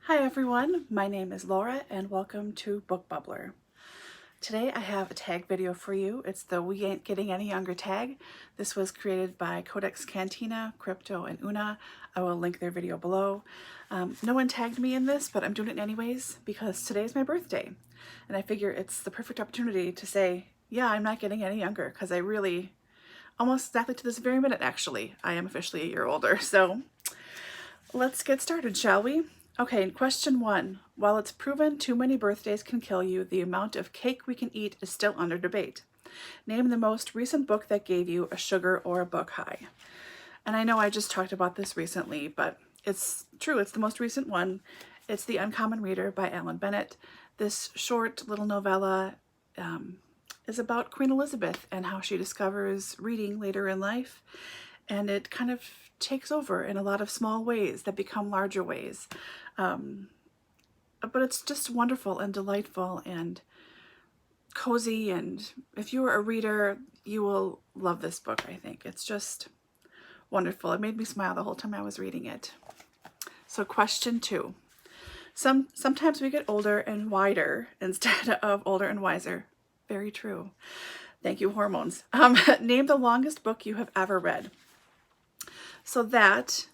Hi everyone, my name is Laura and welcome to Book Bubbler. Today I have a tag video for you. It's the We Ain't Getting Any Younger tag. This was created by Codex Cantina, Crypto, and Una. I will link their video below. No one tagged me in this, but I'm doing it anyways because today's my birthday. And I figure it's the perfect opportunity to say, yeah, I'm not getting any younger because I really, almost exactly to this very minute actually, I am officially a year older. So let's get started, shall we? Okay, question one. While it's proven too many birthdays can kill you, the amount of cake we can eat is still under debate. Name the most recent book that gave you a sugar or a book high. And I know I just talked about this recently, but it's true. It's the most recent one. It's The Uncommon Reader by Alan Bennett. This short little novella is about Queen Elizabeth and how she discovers reading later in life. And it kind of takes over in a lot of small ways that become larger ways. But it's just wonderful and delightful and cozy, and if you are a reader, you will love this book, I think. It's just wonderful. It made me smile the whole time I was reading it. So question two. Sometimes we get older and wider instead of older and wiser. Very true. Thank you, hormones. Name the longest book you have ever read. So that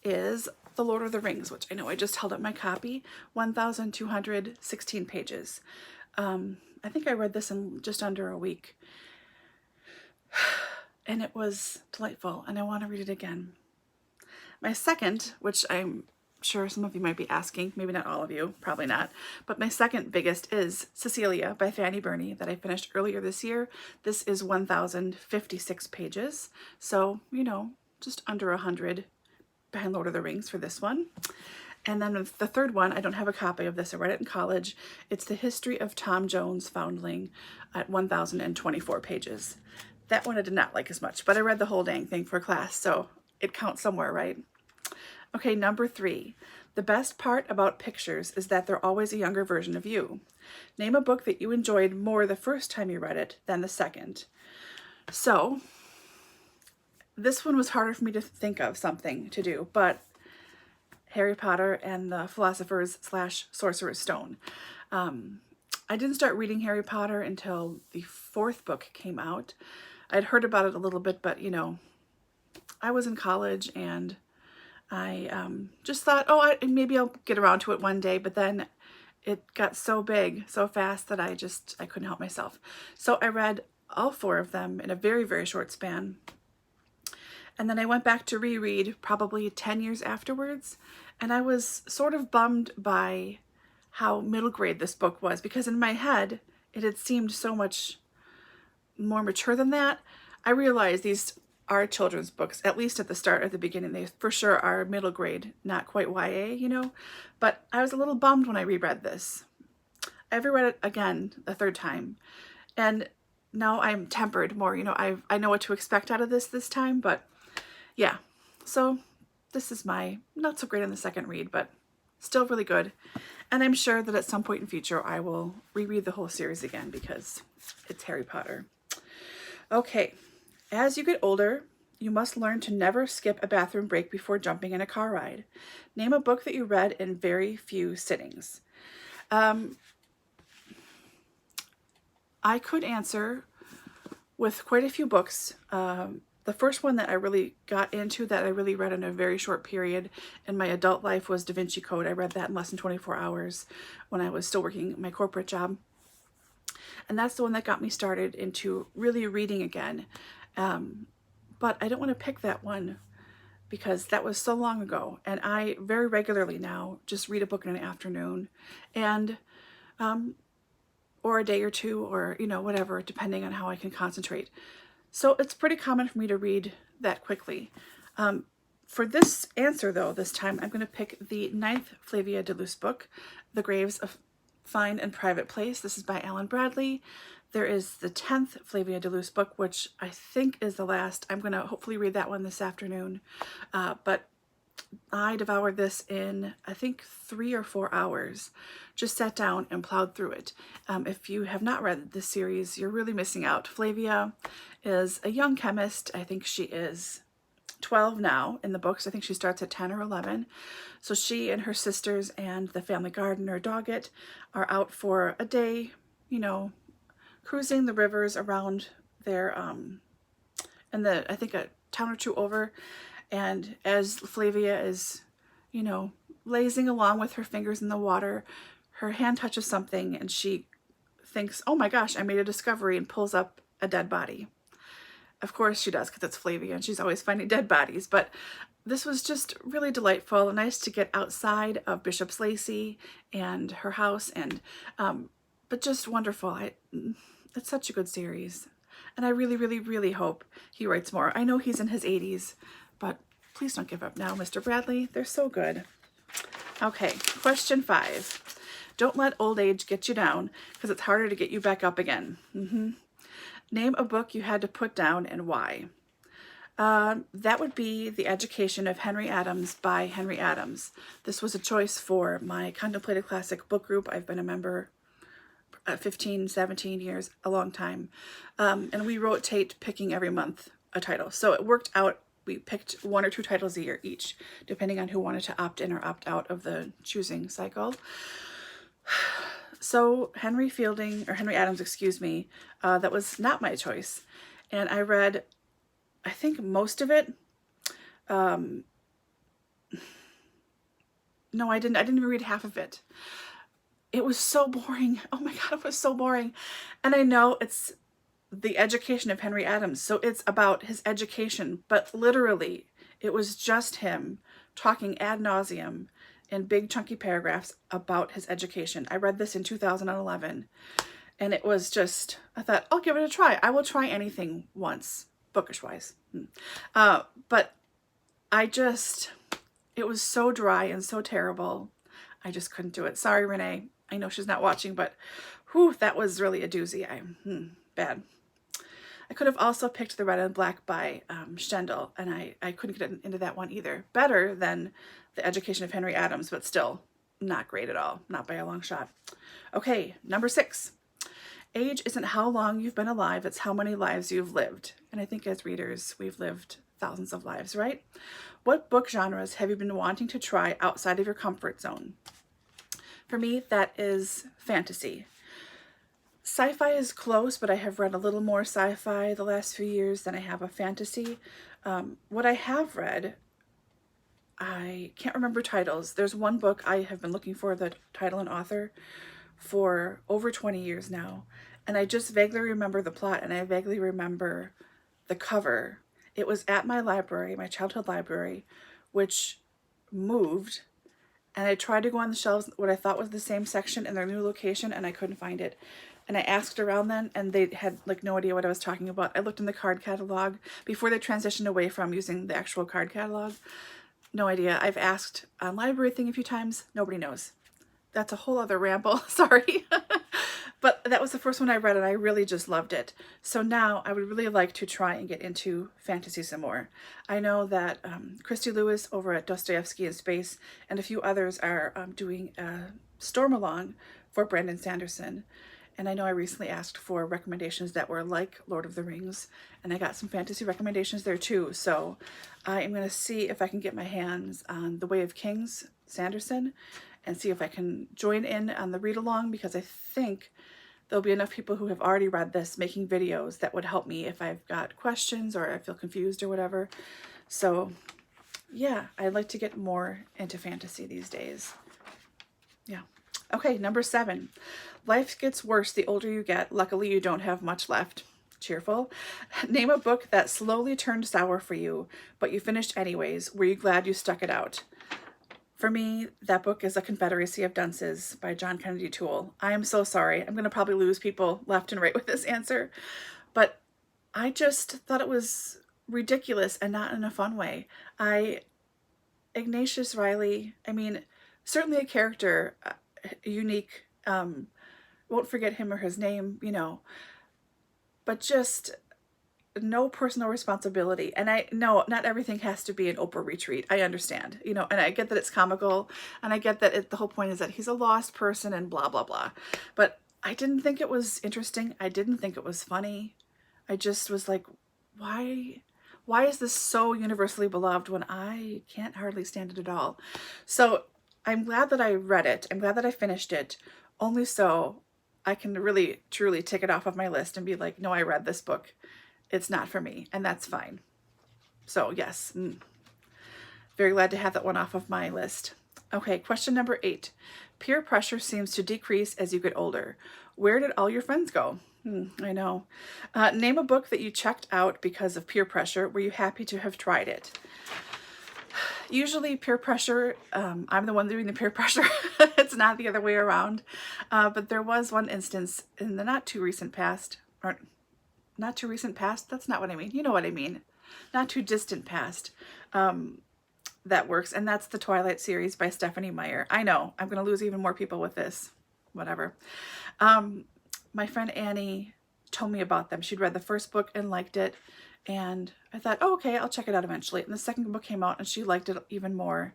is The Lord of the Rings, which I know I just held up my copy, 1,216 pages. I think I read this in just under a week. And it was delightful, and I want to read it again. My second, which I'm sure some of you might be asking, maybe not all of you, probably not, but my second biggest is Cecilia by Fanny Burney that I finished earlier this year. This is 1,056 pages, so, you know, just under 100 behind Lord of the Rings for this one. And then the third one, I don't have a copy of this. I read it in college. It's The History of Tom Jones Foundling at 1,024 pages. That one I did not like as much, but I read the whole dang thing for class, so it counts somewhere, right? Okay, number three. The best part about pictures is that they're always a younger version of you. Name a book that you enjoyed more the first time you read it than the second. So this one was harder for me to think of something to do, but Harry Potter and the Philosopher's / Sorcerer's Stone. I didn't start reading Harry Potter until the fourth book came out. I'd heard about it a little bit, but you know, I was in college and I just thought, oh, maybe I'll get around to it one day, but then it got so big so fast that I couldn't help myself. So I read all four of them in a very, very short span. And then I went back to reread probably 10 years afterwards, and I was sort of bummed by how middle grade this book was, because in my head it had seemed so much more mature than that. I realized these are children's books, at least at the start, at the beginning. They for sure are middle grade, not quite YA, you know, but I was a little bummed when I reread this. I reread it again the third time, and now I'm tempered more, you know, I know what to expect out of this time, but yeah, so this is my not so great on the second read, but still really good. And I'm sure that at some point in future I will reread the whole series again because it's Harry Potter. Okay, as you get older, you must learn to never skip a bathroom break before jumping in a car ride. Name a book that you read in very few sittings. I could answer with quite a few books. The first one that I really got into, that I really read in a very short period in my adult life, was Da Vinci Code. I read that in less than 24 hours when I was still working my corporate job. And that's the one that got me started into really reading again. But I don't want to pick that one because that was so long ago. And I very regularly now just read a book in an afternoon, and or a day or two, or, you know, whatever, depending on how I can concentrate. So it's pretty common for me to read that quickly. For this answer, though, this time, I'm going to pick the 9th Flavia de Luce book, The Graves of Fine and Private Place. This is by Alan Bradley. There is the 10th Flavia de Luce book, which I think is the last. I'm going to hopefully read that one this afternoon. But I devoured this in, I think, 3 or 4 hours. Just sat down and plowed through it. If you have not read this series, you're really missing out. Flavia is a young chemist. I think she is 12 now in the books. I think she starts at 10 or 11. So she and her sisters and the family gardener Doggett are out for a day, you know, cruising the rivers around their, and I think a town or two over. And as Flavia is, you know, lazing along with her fingers in the water, her hand touches something and she thinks, oh my gosh, I made a discovery, and pulls up a dead body. Of course she does, because it's Flavia and she's always finding dead bodies. But this was just really delightful. Nice to get outside of Bishop's Lacey and her house, and but just wonderful. It's such a good series, and I really, really, really hope he writes more. I know he's in his 80s, but please don't give up now, Mr. Bradley. They're so good. Okay, question 5. Don't let old age get you down, because it's harder to get you back up again. Name a book you had to put down and why. That would be The Education of Henry Adams by Henry Adams. This was a choice for my Contemplative Classic book group. I've been a member 15, 17 years, a long time. And we rotate picking every month a title. So it worked out. We picked 1 or 2 titles a year each, depending on who wanted to opt in or opt out of the choosing cycle. So Henry Adams, excuse me, that was not my choice. And I read, I think, most of it. No, I didn't even read half of it. It was so boring. Oh my God, it was so boring. And I know it's The Education of Henry Adams, so it's about his education, but literally it was just him talking ad nauseum in big chunky paragraphs about his education. I read this in 2011, and it was just, I thought, I'll give it a try. I will try anything once, bookish wise. But it was so dry and so terrible. I just couldn't do it. Sorry, Renee. I know she's not watching, but whew, that was really a doozy. Bad. I could have also picked The Red and Black by Stendhal, and I couldn't get into that one either. Better than The Education of Henry Adams, but still not great at all. Not by a long shot. Okay, number 6. Age isn't how long you've been alive, it's how many lives you've lived. And I think as readers, we've lived thousands of lives, right? What book genres have you been wanting to try outside of your comfort zone? For me, that is fantasy. Sci-fi is close, but I have read a little more sci-fi the last few years than I have of fantasy. What I have read, I can't remember titles. There's one book I have been looking for the title and author for over 20 years now, and I just vaguely remember the plot, and I vaguely remember the cover. It was at my library, my childhood library, which moved, and I tried to go on the shelves, what I thought was the same section in their new location, and I couldn't find it. And I asked around then, and they had like no idea what I was talking about. I looked in the card catalog before they transitioned away from using the actual card catalog. No idea. I've asked on Library Thing a few times. Nobody knows. That's a whole other ramble. Sorry. But that was the first one I read, and I really just loved it. So now I would really like to try and get into fantasy some more. I know that Christy Lewis over at Dostoevsky in Space and a few others are doing a Storm Along for Brandon Sanderson. And I know I recently asked for recommendations that were like Lord of the Rings, and I got some fantasy recommendations there too. So I am going to see if I can get my hands on The Way of Kings, Sanderson, and see if I can join in on the read along, because I think there'll be enough people who have already read this making videos that would help me if I've got questions or I feel confused or whatever. So yeah, I'd like to get more into fantasy these days. Yeah. Okay, number 7. Life gets worse the older you get. Luckily, you don't have much left. Cheerful. Name a book that slowly turned sour for you, but you finished anyways. Were you glad you stuck it out? For me, that book is A Confederacy of Dunces by John Kennedy Toole. I am so sorry. I'm going to probably lose people left and right with this answer, but I just thought it was ridiculous and not in a fun way. Ignatius Riley, I mean, certainly a character, unique, won't forget him or his name, you know, but just no personal responsibility. And I know not everything has to be an Oprah retreat. I understand, you know, and I get that it's comical, and I get that the whole point is that he's a lost person and blah, blah, blah. But I didn't think it was interesting. I didn't think it was funny. I just was like, why Why is this so universally beloved when I can't hardly stand it at all? So I'm glad that I read it. I'm glad that I finished it, only so I can really, truly tick it off of my list and be like, no, I read this book. It's not for me, and that's fine. So yes, very glad to have that one off of my list. Okay, question number 8. Peer pressure seems to decrease as you get older. Where did all your friends go? I know. Name a book that you checked out because of peer pressure. Were you happy to have tried it? Usually peer pressure, I'm the one doing the peer pressure. It's not the other way around. But there was one instance in the not too recent past, or not too recent past, that's not what I mean. You know what I mean. Not too distant past. That works, and that's the Twilight series by Stephanie Meyer. I know, I'm going to lose even more people with this. Whatever. My friend Annie told me about them. She'd read the first book and liked it, and I thought, oh, okay, I'll check it out eventually. And the second book came out, and she liked it even more.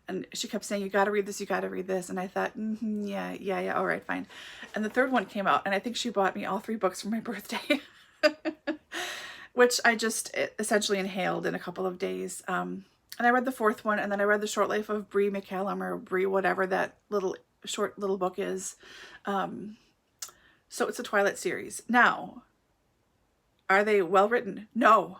And she kept saying, you got to read this, you got to read this. And I thought, yeah, all right, fine. And the third one came out, and I think she bought me all 3 books for my birthday, which I just essentially inhaled in a couple of days. And I read the 4th one, and then I read The Short Life of Bree McCallum, or Bree whatever that short little book is. So it's a Twilight series. Now, are they well written? No.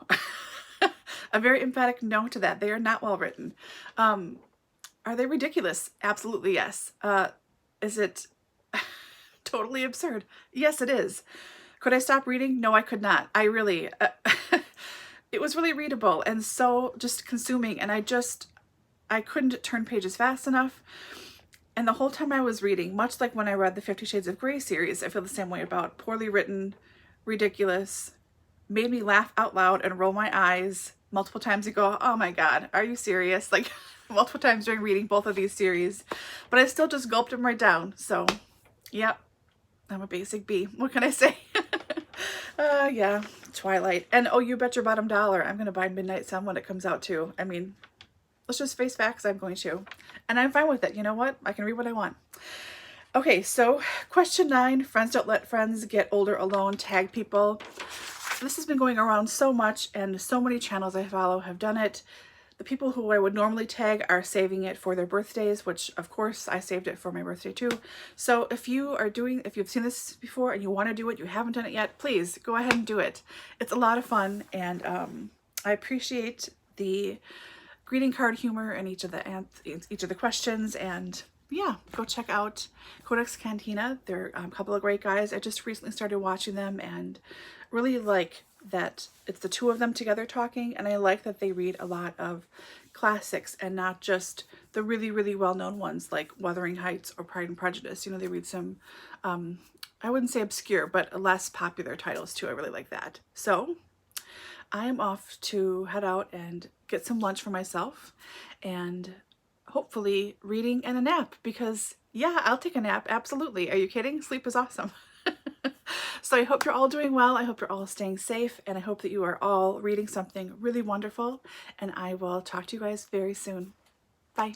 A very emphatic no to that. They are not well written. Are they ridiculous? Absolutely yes. Is it totally absurd? Yes, it is. Could I stop reading? No, I could not. I really... It was really readable and so just consuming, and I couldn't turn pages fast enough. And the whole time I was reading, much like when I read the 50 Shades of Grey series, I feel the same way about poorly written, ridiculous, made me laugh out loud and roll my eyes multiple times and go, oh my God, are you serious? Like multiple times during reading both of these series, but I still just gulped them right down. So yep, I'm a basic B. What can I say? Yeah, Twilight. And oh, you bet your bottom dollar I'm going to buy Midnight Sun when it comes out too. I mean, let's just face facts, I'm going to. And I'm fine with it. You know what? I can read what I want. Okay, so question 9, friends don't let friends get older alone, tag people. This has been going around so much, and so many channels I follow have done it. The people who I would normally tag are saving it for their birthdays, which of course I saved it for my birthday too. So if you've seen this before and you want to do it, you haven't done it yet, please go ahead and do it. It's a lot of fun, and I appreciate the greeting card humor in each of the questions. And yeah, go check out Codex Cantina. They're a couple of great guys. I just recently started watching them and really like that it's the 2 of them together talking, and I like that they read a lot of classics and not just the really, really well-known ones like Wuthering Heights or Pride and Prejudice. You know, they read some, I wouldn't say obscure, but less popular titles too. I really like that. So I am off to head out and get some lunch for myself, and hopefully reading and a nap, because yeah, I'll take a nap. Absolutely. Are you kidding? Sleep is awesome. So I hope you're all doing well. I hope you're all staying safe, and I hope that you are all reading something really wonderful, and I will talk to you guys very soon. Bye.